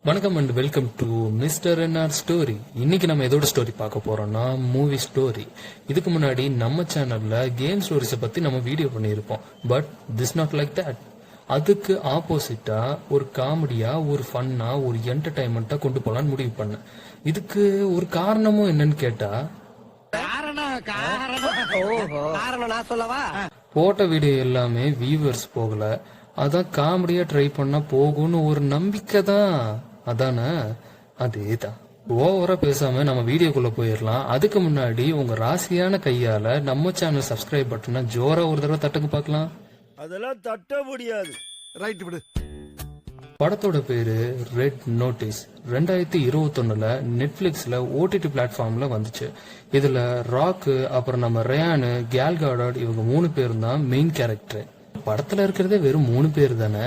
வணக்கம் and welcome to mister NR story. இன்னைக்கு நம்ம எதோட ஸ்டோரி பார்க்க போறோம்னா மூவி ஸ்டோரி. இதுக்கு முன்னாடி நம்ம சேனல்ல கேம் ஸ்டோரிஸை பத்தி நம்ம வீடியோ பண்ணியிருப்போம். But this not like that. அதுக்கு ஆப்போசிட்டா ஒரு காமெடியா, ஒரு ஃபன்னா, ஒரு என்டர்டைன்மெண்டா கொண்டு போலான்னு முடிவு பண்ணேன். இதுக்கு ஒரு காரணமும் என்னன்னு கேட்டா, போட்ட வீடியோ எல்லாமே வியூவர்ஸ் போகல. அதான் காமெடியா ட்ரை பண்ணா போகும்னு ஒரு நம்பிக்கை தான். அதானே? அதேதான். ஓவரா பேசாம நம்ம வீடியோக்குள்ள போயிடலாம். அதுக்கு முன்னாடி உங்க ராசியான கையால நம்ம சேனல் சப்ஸ்கிரைப் பட்டனை ஜோரா ஒரு தடவை தட்டுக்கு பார்க்கலாம். அதெல்லாம் தட்ட முடியாது. ரைட் விடு. படத்தோட பேரு ரெட் நோட்டீஸ். 2021 நெட்ஃபிளிக்ஸ்ல ஓடிடி பிளாட்ஃபார்ம்ல வந்துச்சு. இதுல ராக்கு, அப்புறம் நம்ம ரயானு, கேல் காடட், இவங்க 3 பேரும் தான் மெயின் கேரக்டர். படத்துல இருக்கிறதே வெறும் 3 பேர் தானே.